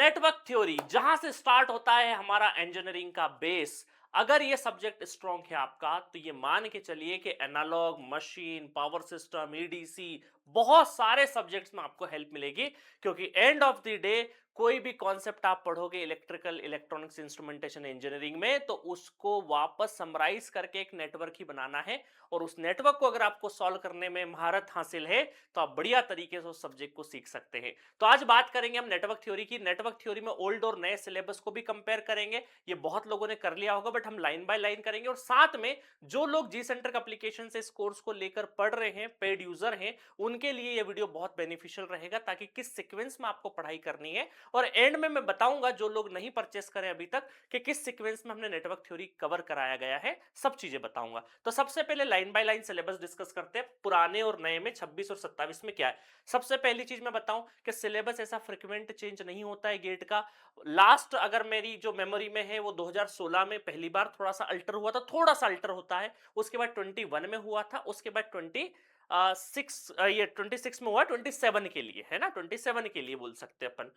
Network theory जहां से start होता है हमारा इंजीनियरिंग का बेस। अगर ये सब्जेक्ट स्ट्रॉन्ग है आपका तो ये मान के चलिए कि analogue machine power system EDC बहुत सारे सब्जेक्ट्स में आपको हेल्प मिलेगी। क्योंकि एंड ऑफ द डे कोई भी कॉन्सेप्ट आप पढ़ोगे इलेक्ट्रिकल इलेक्ट्रॉनिक्स इंस्ट्रूमेंटेशन इंजीनियरिंग में तो उसको वापस समराइज करके एक नेटवर्क ही बनाना है। और उस नेटवर्क को अगर आपको सॉल्व करने में महारत हासिल है तो आप बढ़िया तरीके से उस सब्जेक्ट को सीख सकते हैं। तो आज बात करेंगे हम नेटवर्क थ्योरी की। नेटवर्क थ्योरी में ओल्ड और नए सिलेबस को भी कंपेयर करेंगे। ये बहुत लोगों ने कर लिया होगा बट हम लाइन बाय लाइन करेंगे। और साथ में जो लोग जी सेंटर एप्लीकेशन से इस कोर्स को लेकर पढ़ रहे हैं पेड यूजर हैं उनके लिए ये वीडियो बहुत बेनिफिशियल रहेगा ताकि किस सीक्वेंस में आपको पढ़ाई करनी है। और एंड में मैं बताऊंगा जो लोग नहीं परचेस करें अभी तक कि किस सीक्वेंस में हमने नेटवर्क थ्योरी कवर कराया गया है सब चीजें बताऊंगा। तो सबसे पहले line by line syllabus discuss करते हैं पुराने और नए में 26 और 27 में क्या है। सबसे पहली चीज मैं बताऊं कि सिलेबस ऐसा फ्रिक्वेंट चेंज नहीं होता है गेट का। लास्ट अगर मेरी जो मेमोरी में है वो 2016 में पहली बार थोड़ा सा अल्टर हुआ था, थोड़ा सा अल्टर होता है। उसके बाद 21 में हुआ था, उसके बाद 26 ये 26 में हुआ 27 के लिए, है ना, 27 के लिए बोल सकते हैं अपन।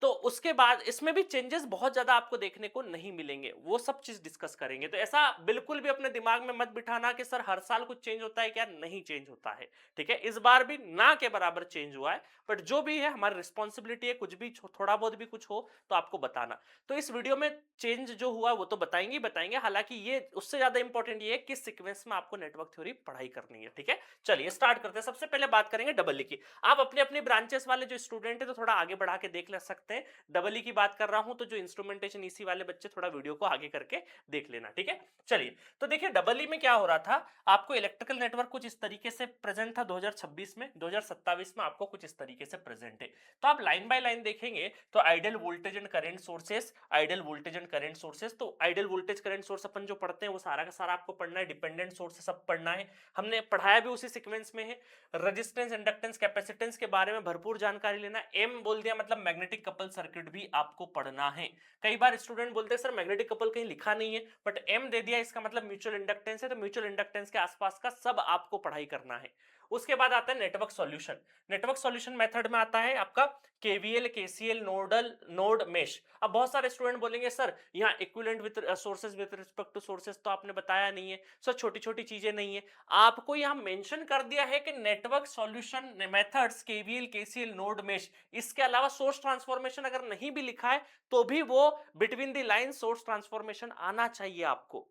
तो उसके बाद इसमें भी चेंजेस बहुत ज्यादा आपको देखने को नहीं मिलेंगे, वो सब चीज डिस्कस करेंगे। तो ऐसा बिल्कुल भी अपने दिमाग में मत बिठाना कि सर हर साल कुछ चेंज होता है, क्या नहीं चेंज होता है। ठीक है, इस बार भी ना के बराबर चेंज हुआ है बट जो भी है हमारी रिस्पॉन्सिबिलिटी है, कुछ भी थोड़ा बहुत भी कुछ हो तो आपको बताना। तो इस वीडियो में चेंज जो हुआ वो तो बताएंगे ही बताएंगे, हालांकि ये उससे ज्यादा इंपॉर्टेंट ये है किस सीक्वेंस में आपको नेटवर्क थ्योरी पढ़ाई करनी है। ठीक है, चलिए स्टार्ट करते हैं। सबसे पहले बात करेंगे डबल ई की। आप अपने अपने ब्रांचेस वाले जो स्टूडेंट है तो थोड़ा आगे बढ़ा के देख ले सकते हैं। डबल ई की बात कर रहा हूं तो जो इंस्ट्रूमेंटेशन ईसी वाले बच्चे थोड़ा वीडियो को आगे करके देख लेना। ठीक है, चलिए। तो देखिए डबल ई में क्या हो रहा था, आपको इलेक्ट्रिकल नेटवर्क कुछ इस तरीके से प्रेजेंट था 2026 में, 2027 में आपको कुछ इस तरीके से प्रेजेंट है। तो आप लाइन बाय लाइन देखेंगे तो ideal voltage and current sources, ideal voltage and current sources. तो आइडियल वोल्टेज करंट सोर्स अपन जो पढ़ते हैं वो सारा का सारा आपको पढ़ना है, डिपेंडेंट सोर्स सब पढ़ना है, हमने पढ़ाया भी उसी सीक्वेंस में है। रेजिस्टेंस इंडक्टेंस कैपेसिटेंस के बारे में भरपूर जानकारी लेना। एम बोल दिया मतलब मैग्नेटिक कपल सर्किट भी आपको पढ़ना है। कई बार स्टूडेंट बोलते हैं सर मैग्नेटिक कपल कहीं लिखा नहीं है बट एम दे दिया इसका मतलब म्यूचुअल इंडक्टेंस है, तो म्यूचुअल इंडक्टेंस के आसपास का सब आपको पढ़ाई करना है। उसके बाद आता है network solution. Network solution method में आता है आपका KVL KCL nodal node mesh. अब बहुत सारे स्टूडेंट बोलेंगे सर यहाँ equivalent with sources with respect to sources तो आपने बताया नहीं है सर, छोटी छोटी चीजें नहीं है। आपको यहाँ मेंशन कर दिया है कि network solution methods KVL KCL node mesh, इसके अलावा सोर्स ट्रांसफॉर्मेशन अगर नहीं भी लिखा है तो भी वो between the line source transformation आना चाहिए आपको।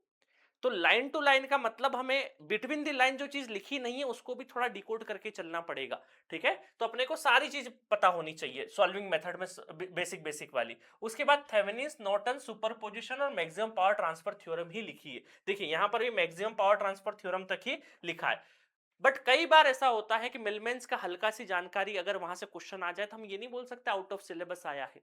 तो लाइन टू लाइन का मतलब हमें बिटवीन द लाइन जो चीज लिखी नहीं है उसको भी थोड़ा डिकोड करके चलना पड़ेगा। ठीक है, तो अपने को सारी चीज पता होनी चाहिए सॉल्विंग मेथड में, बेसिक बेसिक वाली। उसके बाद थेवेनिन्स नॉर्टन सुपरपोजिशन और मैक्सिमम पावर ट्रांसफर थ्योरम ही लिखी है। देखिए यहां पर भी मैक्सिमम पावर ट्रांसफर थ्योरम तक ही लिखा है। बट कई बार ऐसा होता है कि मिलमेंस का हल्का सी जानकारी अगर वहां से क्वेश्चन आ जाए तो हम ये नहीं बोल सकते आउट ऑफ सिलेबस आया है,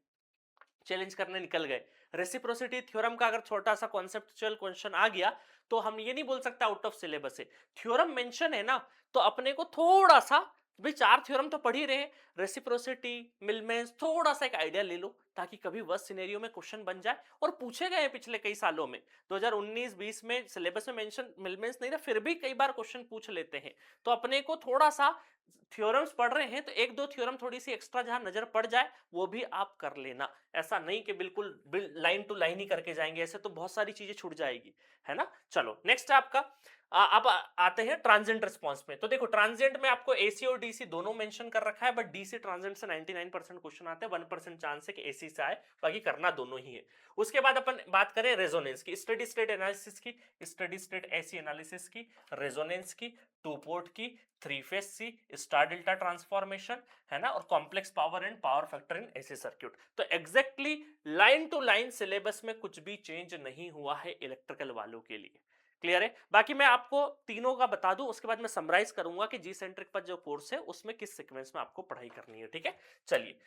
चैलेंज करने निकल गए। रेसिप्रोसिटी थ्योरम का अगर छोटा सा कॉन्सेप्चुअल क्वेश्चन आ गया तो हम ये नहीं बोल सकते आउट ऑफ सिलेबस है। थ्योरम मेंशन है ना, तो अपने को थोड़ा सा, भाई चार थ्योरम तो पढ़ ही रहे, रेसिप्रोसिटी मिलमेंस थोड़ा सा एक आइडिया ले लो ताकि कभी वर्स्ट सिनेरियो में क्वेश्चन बन जाए। और पूछे गए हैं पिछले कई सालों में, 2019-20 में सिलेबस में मेंशन मिलमेंस नहीं था फिर भी कई बार क्वेश्चन पूछ लेते हैं। तो अपने को थोड़ा सा थ्योरम्स पढ़ रहे हैं तो एक दो थ्योरम थोड़ी सी एक्स्ट्रा जहां नजर पड़ जाए वो भी आप कर लेना। ऐसा नहीं कि बिल्कुल लाइन टू लाइन ही करके जाएंगे, ऐसे तो बहुत सारी चीजें छूट जाएगी, है ना। चलो नेक्स्ट है आपका अब आते हैं ट्रांजिएंट रिस्पांस में। तो देखो ट्रांजिएंट में आपको एसी और डीसी दोनों मेंशन कर रखा है बट डीसी ट्रांजिएंट से 99% क्वेश्चन आते हैं, 1% चांस है कि एसी से आए, बाकी करना दोनों ही है। उसके बाद अपन बात करें रेजोनेंस की, स्टेडी स्टेट एनालिसिस की, स्टेडी स्टेट एसी एनालिसिस की, रेजोनेंस की, टू पोर्ट की, थ्री फेज सी, स्टार डेल्टा ट्रांसफॉर्मेशन, है ना, और complex power and power factor in AC circuit. तो exactly line to line syllabus में कुछ भी चेंज नहीं हुआ है इलेक्ट्रिकल वालों के लिए। क्लियर है, बाकी मैं आपको तीनों का बता दूं उसके बाद मैं समराइज करूंगा कि जी सेंट्रिक पर जो कोर्स है उसमें किस सीक्वेंस में आपको पढ़ाई करनी है। ठीक है, चलिए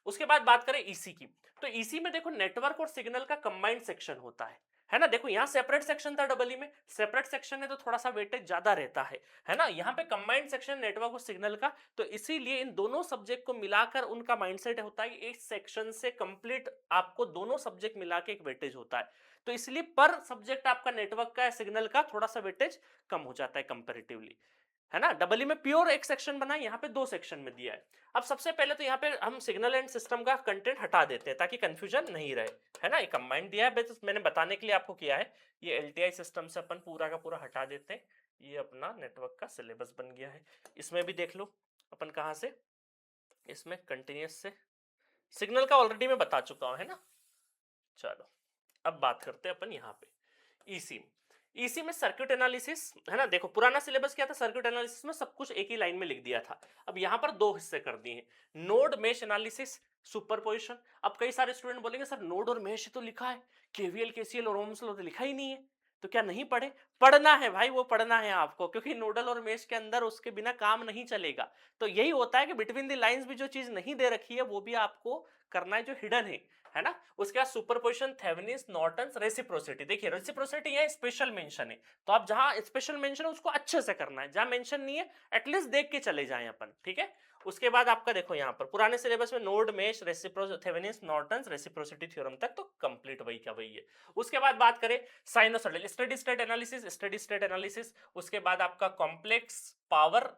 उसके बाद बात करें ईसी की। तो ईसी में देखो नेटवर्क और सिग्नल का कंबाइंड सेक्शन होता है ना। देखो यहाँ सेपरेट सेक्शन था डबल ई में, सेपरेट सेक्शन है तो थोड़ा सा वेटेज ज्यादा रहता है ना। यहाँ पे कंबाइंड सेक्शन नेटवर्क और सिग्नल का, तो इसीलिए इन दोनों सब्जेक्ट को मिलाकर उनका माइंडसेट होता है कि एक सेक्शन से कंप्लीट आपको दोनों सब्जेक्ट मिला के एक वेटेज होता है। तो इसलिए पर सब्जेक्ट आपका नेटवर्क का या सिग्नल का थोड़ा सा वेटेज कम हो जाता है कंपेरेटिवली। है ना। डबल में प्योर एक सेक्शन बना है, यहाँ पे 2 सेक्शन में दिया है। अब सबसे पहले तो यहाँ पे हम सिग्नल एंड सिस्टम का कंटेंट हटा देते हैं ताकि कंफ्यूजन नहीं रहे, है ना। ये कंबाइंड दिया है, बस मैंने बताने के लिए आपको किया है। ये एलटीआई सिस्टम से अपन पूरा का पूरा हटा देते हैं। ये अपना नेटवर्क का सिलेबस बन गया है। इसमें भी देख लो अपन कहाँ से, इसमें कंटिन्यूस से सिग्नल का ऑलरेडी मैं बता चुका हूं, है ना। चलो अब बात करते हैं अपन यहाँ पे ईसी। ईसी में सर्किट एनालिसिस, है ना। देखो पुराना सिलेबस क्या था, सर्किट एनालिसिस में सब कुछ एक ही लाइन में लिख दिया था। अब यहाँ पर 2 हिस्से कर दिए हैं, नोड मेश एनालिसिस, सुपरपोजिशन। अब कई सारे स्टूडेंट बोलेंगे सर नोड और मेश ही तो लिखा है, केवीएल केसीएल और ओम्स लॉ तो लिखा ही नहीं है, तो क्या नहीं पढ़े? पढ़ना है भाई, वो पढ़ना है आपको, क्योंकि नोडल और मेश के अंदर उसके बिना काम नहीं चलेगा। तो यही होता है कि बिटवीन द लाइंस भी जो चीज नहीं दे रखी है वो भी आपको करना है, जो हिडन है ना। उसके बाद सुपरपोजिशन, थेवेनिन्स, नॉर्टन्स, रेसिप्रोसिटी। देखिए रेसिप्रोसिटी है स्पेशल मेंशन है, तो आप जहां स्पेशल मेंशन है उसको अच्छे से करना है, जहां मेंशन नहीं है एटलीस्ट देख के चले जाएं अपन, ठीक है। उसके बाद आपका देखो यहाँ पर पुराने सिलेबस में node mesh, Thevenin's, Norton's, reciprocity theorem तक तो कंप्लीट वही क्या वही है। उसके बाद बात करें sinusoidal, steady state analysis, steady state analysis. उसके बाद आपका complex power,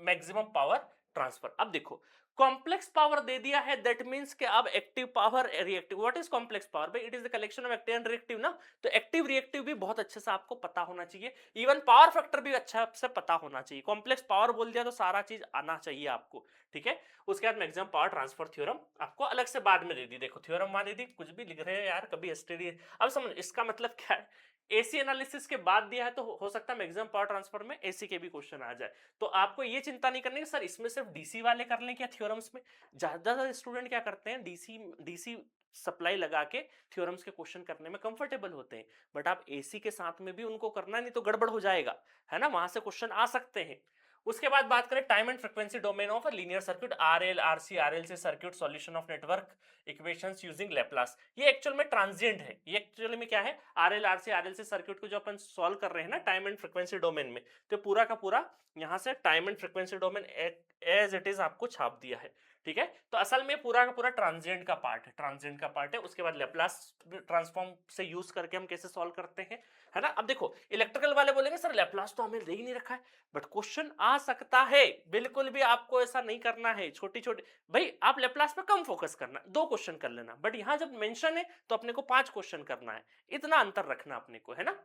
maximum power transfer. अब देखो कॉम्प्लेक्स पावर दे दिया है, दैट मींस कि अब active power, reactive. What is complex power? भाई it is the collection of active and reactive ना। तो एक्टिव रिएक्टिव भी बहुत अच्छे से आपको पता होना चाहिए, इवन पावर फैक्टर भी अच्छा से पता होना चाहिए। कॉम्प्लेक्स पावर बोल दिया तो सारा चीज आना चाहिए आपको, ठीक है। उसके बाद मैक्सिमम पावर ट्रांसफर थ्योरम आपको अलग से बाद में दे दी। देखो थ्योरम वहां दे दी, कुछ भी लिख रहे हैं यार, कभी एसटीडी। अब समझ इसका मतलब क्या है, एसी एनालिसिस के बाद दिया है तो हो सकता है मैक्सिमम पावर ट्रांसफर में एसी के भी क्वेश्चन आ जाए। तो आपको ये चिंता नहीं करनी कि सर इसमें सिर्फ डीसी वाले कर लें क्या थ्योरम्स में। ज्यादातर स्टूडेंट क्या करते हैं, डीसी सप्लाई लगा के थ्योरम्स के क्वेश्चन करने में कंफर्टेबल होते हैं, बट आप एसी के साथ में भी उनको करना, नहीं तो गड़बड़ हो जाएगा, है ना। वहां से क्वेश्चन आ सकते हैं। उसके बाद बात करें time and frequency domain of linear circuit, RL RC RLC circuit, solution of network equations using Laplace. ये एक्चुअल में ट्रांजिएंट है, ये एक्चुअली में क्या है, आरएल आरसी आरएलसी सर्किट को जो अपन सॉल्व कर रहे हैं ना टाइम एंड फ्रीक्वेंसी डोमेन में, तो पूरा का पूरा यहां से time and frequency domain as it is आपको छाप दिया है, ठीक है। तो असल में पूरा का पूरा ट्रांजिएंट का पार्ट है, ट्रांजिएंट का पार्ट है। उसके बाद लैप्लास ट्रांसफॉर्म से यूज करके हम कैसे सॉल्व करते हैं, है ना। अब देखो इलेक्ट्रिकल वाले बोलेंगे सर लैप्लास तो हमें दे ही नहीं रखा है, बट क्वेश्चन आ सकता है, बिल्कुल भी आपको ऐसा नहीं करना है। छोटी छोटी भाई आप लैप्लास पे कम फोकस करना, 2 क्वेश्चन कर लेना, बट यहां जब मेंशन है तो अपने को 5 क्वेश्चन करना है, इतना अंतर रखना अपने को, है ना।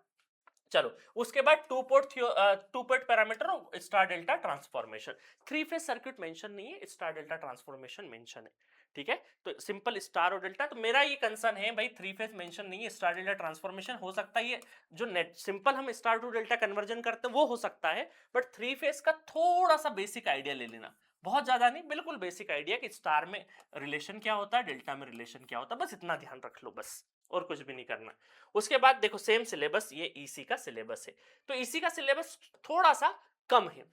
चलो उसके बाद टू पोर्ट पैरामीटर और star delta transformation. 3 phase circuit mention नहीं है, स्टार डेल्टा ट्रांसफॉर्मेशन मेंशन है, ठीक है। तो सिंपल स्टार और डेल्टा, तो मेरा ये कंसर्न है भाई 3 फेज मेंशन नहीं है, स्टार डेल्टा ट्रांसफॉर्मेशन हो सकता है, ये जो नेट सिंपल हम स्टार टू डेल्टा कन्वर्जन करते हैं वो हो सकता है, बट 3 फेज का थोड़ा सा बेसिक आइडिया ले लेना, बहुत ज्यादा नहीं, बिल्कुल बेसिक आइडिया कि स्टार में रिलेशन क्या होता है, डेल्टा में रिलेशन क्या होता है, बस इतना ध्यान रख लो, बस और कुछ भी नहीं करना। उसके बाद देखो सेम सिलेबस, ये ईसी का सिलेबस है, तो ईसी का सिलेबस थोड़ा सा कम है,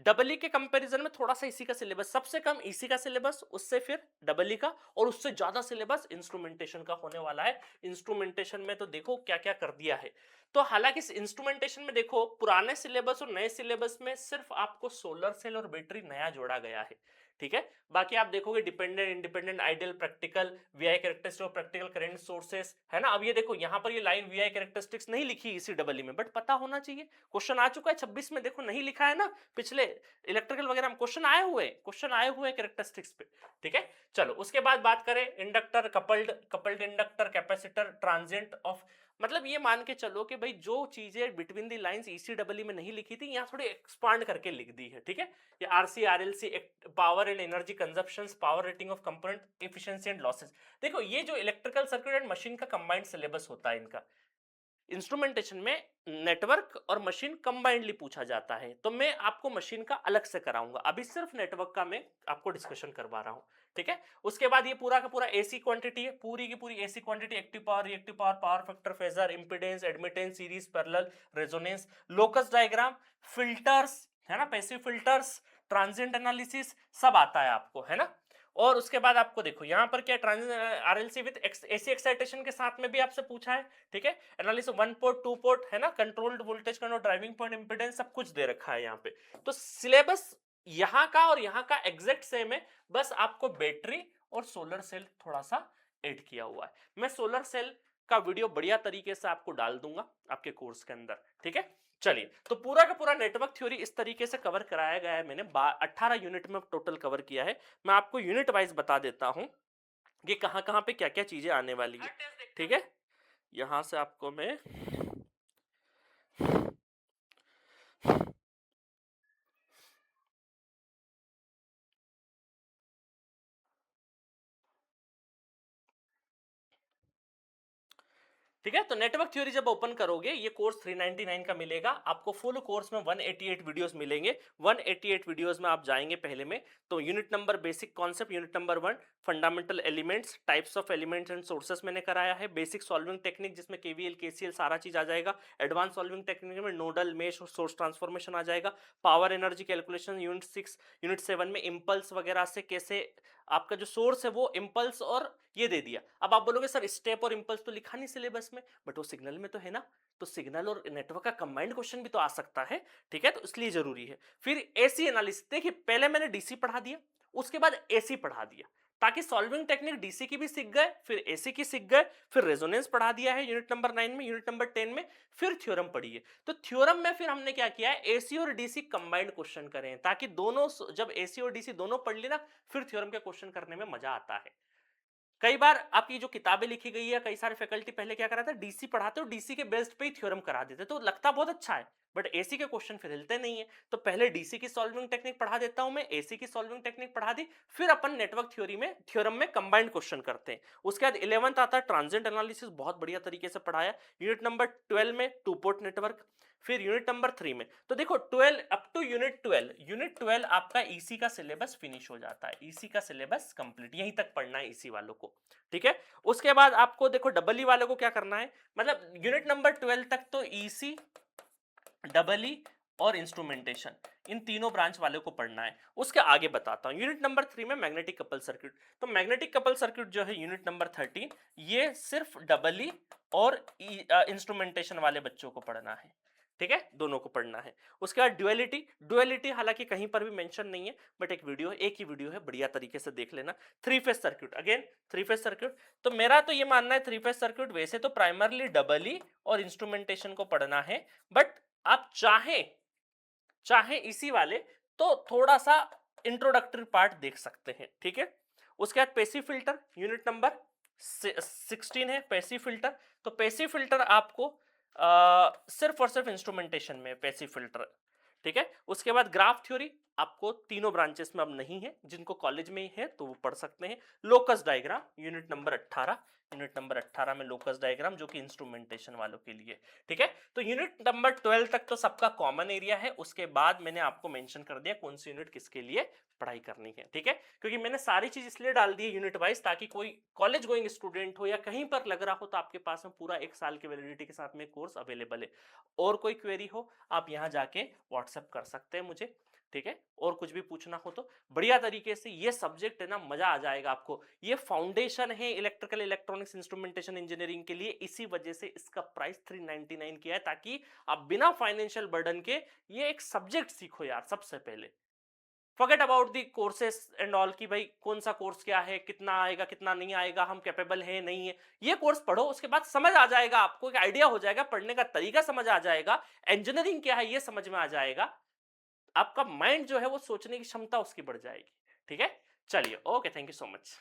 डबल ई के कंपैरिजन में थोड़ा सा इसी का सिलेबस सबसे कम, इसी का सिलेबस, उससे फिर डबल ई का, और उससे ज्यादा सिलेबस इंस्ट्रूमेंटेशन का होने वाला है। इंस्ट्रूमेंटेशन में तो देखो क्या क्या कर दिया है। तो हालांकि इस इंस्ट्रूमेंटेशन में देखो पुराने सिलेबस और नए सिलेबस में सिर्फ आपको सोलर सेल और बैटरी नया जोड़ा गया है, ठीक है। बाकी आप देखोगे dependent, independent, ideal, practical, VI characteristics of practical current sources, है ना। अब ये देखो यहाँ पर ये लाइन वीआई कैरेक्टरिस्टिक्स नहीं लिखी इसी डबल में, बट पता होना चाहिए, क्वेश्चन आ चुका है 26 में, देखो नहीं लिखा है ना, पिछले इलेक्ट्रिकल वगैरह में क्वेश्चन आए हुए कैरेक्टरिस्टिक्स पे, ठीक है। चलो उसके बाद बात करें inductor, coupled inductor, capacitor, transient of, मतलब ये मान के चलो कि भाई जो चीजें बिटवीन द लाइंस ईसीडब्ल्यू में नहीं लिखी थी यहाँ थोड़ी एक्सपांड करके लिख दी है, ठीक है। ये RC RLC, power and energy consumption, power rating of component, efficiency and losses. देखो ये जो इलेक्ट्रिकल सर्किट एंड मशीन का कंबाइंड सिलेबस होता है इनका, इंस्ट्रूमेंटेशन में नेटवर्क और मशीन कंबाइंडली पूछा जाता है, तो मैं आपको मशीन का अलग से कराऊंगा, अभी सिर्फ नेटवर्क का मैं आपको डिस्कशन करवा रहा हूं, ठीक है। उसके बाद ये पूरा का पूरा एसी क्वांटिटी है, पूरी की पूरी AC quantity, active power, reactive power, power factor, phasor, impedance, admittance, series, parallel, resonance, locus diagram, filters, है ना, पैसिव फिल्टर्स, ट्रांजिएंट एनालिसिस, सब आता है आपको, है ना। और उसके बाद आपको देखो यहाँ पर क्या, आरएलसी विद एसी एक्साइटेशन के साथ में भी आपसे पूछा है, ठीक है। एनालिसिस 1 पोर्ट 2 पोर्ट, है ना, controlled voltage control, driving point impedance, सब कुछ दे रखा है यहाँ पे। तो सिलेबस यहाँ का और यहाँ का एग्जैक्ट सेम है, बस आपको बैटरी और सोलर सेल थोड़ा सा ऐड किया हुआ है। मैं सोलर सेल का वीडियो बढ़िया तरीके से आपको डाल दूंगा आपके कोर्स के अंदर, ठीक है। चलिए, तो पूरा का पूरा नेटवर्क थ्योरी इस तरीके से कवर कराया गया है, मैंने 18 यूनिट में टोटल कवर किया है। मैं आपको यूनिट वाइज बता देता हूं कि कहां कहां पे क्या क्या चीजें आने वाली है। ठीक है, यहां से आपको मैं ठीक है, तो नेटवर्क थ्योरी जब ओपन करोगे ये कोर्स 399 का मिलेगा आपको। फुल कोर्स में 188 वीडियोस मिलेंगे। 188 वीडियोस में आप जाएंगे पहले में तो unit number basic concept, unit number 1 fundamental elements, types of elements and sources मैंने कराया है। बेसिक सॉल्विंग टेक्निक जिसमें केवीएल केसीएल सारा चीज आ जाएगा। एडवांस सॉल्विंग टेक्निक में नोडल मेश और सोर्स ट्रांसफॉर्मेशन आ जाएगा। Power energy calculation unit 6, unit 7 में इंपल्स वगैरह से कैसे आपका जो सोर्स है वो इंपल्स और ये दे दिया। अब आप बोलोगे सर स्टेप और इंपल्स तो लिखा नहीं सिलेबस में, बट वो सिग्नल में तो है ना, तो सिग्नल और नेटवर्क का कंबाइंड क्वेश्चन भी तो आ सकता है। ठीक है, तो इसलिए जरूरी है। फिर एसी एनालिसिस, देखिए पहले मैंने डीसी पढ़ा दिया, उसके बाद एसी पढ़ा दिया, ताकि सॉल्विंग टेक्निक डीसी की भी सीख गए, फिर एसी की सीख गए, फिर रेजोनेंस पढ़ा दिया है यूनिट नंबर 9 में, यूनिट नंबर 10 में, फिर थ्योरम पढ़िए। तो थ्योरम में फिर हमने क्या किया है, एसी और डीसी कंबाइंड क्वेश्चन करें, ताकि दोनों जब एसी और डीसी दोनों पढ़ ली ना, फिर थ्योरम के क्वेश्चन करने में मजा आता है। कई बार आपकी जो किताबें लिखी गई है, कई सारे फैकल्टी पहले क्या कराते हैं, डीसी पढ़ाते हो, डीसी के बेस्ड पे ही थ्योरम करा देते, तो लगता बहुत अच्छा है, बट एसी के क्वेश्चन फिर हिलते नहीं है। तो पहले डीसी की सॉल्विंग टेक्निक पढ़ा देता हूं मैं, एसी की सॉल्विंग टेक्निक पढ़ा दी, फिर अपन नेटवर्क थ्योरी में थ्योरम में कंबाइंड क्वेश्चन करते हैं। उसके बाद 11th आता है ट्रांजिएंट एनालिसिस, बहुत बढ़िया तरीके से पढ़ाया। यूनिट नंबर 12 में टू पोर्ट नेटवर्क, फिर यूनिट नंबर 3 में, तो देखो 12 अप टू यूनिट 12, यूनिट 12 आपका ईसी का सिलेबस फिनिश हो जाता है, ईसी का सिलेबस कंप्लीट, यहीं तक पढ़ना है ईसी वालों को। ठीक है, उसके बाद आपको देखो डबल ई वालों को क्या करना है, मतलब यूनिट नंबर 12 तक तो ईसी, डबल ई और इंस्ट्रूमेंटेशन, इन तीनों ब्रांच वाले को पढ़ना है। उसके आगे बताता हूं, यूनिट नंबर 3 में मैग्नेटिक कपल सर्किट, तो मैग्नेटिक कपल सर्किट जो है यूनिट नंबर 13, ये सिर्फ डबल ई और इंस्ट्रूमेंटेशन वाले बच्चों को पढ़ना है। ठीक है, दोनों को पढ़ना है। उसके बाद ड्युअलिटी, ड्युअलिटी हालांकि कहीं पर भी मेंशन नहीं है, बट एक वीडियो, एक ही वीडियो है, बढ़िया तरीके से देख लेना। Three phase circuit, again three phase circuit, तो मेरा तो ये मानना है थ्री फेज सर्किट वैसे तो प्राइमरली डबल ई और इंस्ट्रूमेंटेशन को पढ़ना है, बट आप चाहें चाहे इसी वाले तो थोड़ा सा इंट्रोडक्टरी पार्ट देख सकते हैं। ठीक है, उसके बाद पैसिव फिल्टर यूनिट नंबर 16 है पैसिव फिल्टर, तो पैसिव फिल्टर आपको सिर्फ और सिर्फ इंस्ट्रूमेंटेशन में पैसिव फिल्टर। ठीक है, उसके बाद ग्राफ थ्योरी आपको तीनों ब्रांचेस में अब नहीं है, जिनको कॉलेज में ही है तो वो पढ़ सकते हैं। Locus diagram unit number 18, unit number 18 में लोकस डायग्राम जो कि इंस्ट्रूमेंटेशन वालों के लिए। ठीक है, तो यूनिट नंबर 12 तक तो सबका कॉमन एरिया है, उसके बाद मैंने आपको मेंशन कर दिया कौन सी यूनिट किसके लिए पढ़ाई करनी है। ठीक है, क्योंकि मैंने सारी चीज इसलिए डाल दी है यूनिट वाइज, ताकि कोई कॉलेज गोइंग स्टूडेंट हो या कहीं पर लग रहा हो तो आपके पास में पूरा 1 साल की वैलिडिटी के साथ में कोर्स अवेलेबल है। और कोई क्वेरी हो आप यहाँ जाके व्हाट्सएप कर सकते हैं मुझे। ठीक है, और कुछ भी पूछना हो तो बढ़िया तरीके से, ये सब्जेक्ट है ना, मजा आ जाएगा आपको। ये फाउंडेशन है इलेक्ट्रिकल इलेक्ट्रॉनिक्स इंस्ट्रूमेंटेशन इंजीनियरिंग के लिए, इसी वजह से इसका प्राइस 399 किया है, ताकि आप बिना फाइनेंशियल बर्डन के ये एक सब्जेक्ट सीखो यार। सबसे पहले forget about the courses and all की भाई कौन सा कोर्स क्या है, कितना आएगा कितना नहीं आएगा, हम कैपेबल है नहीं है। ये कोर्स पढ़ो, उसके बाद समझ आ जाएगा आपको, एक आइडिया हो जाएगा, पढ़ने का तरीका समझ आ जाएगा, इंजीनियरिंग क्या है ये समझ में आ जाएगा, आपका माइंड जो है वो सोचने की क्षमता उसकी बढ़ जाएगी। ठीक है, चलिए, okay, thank you so much.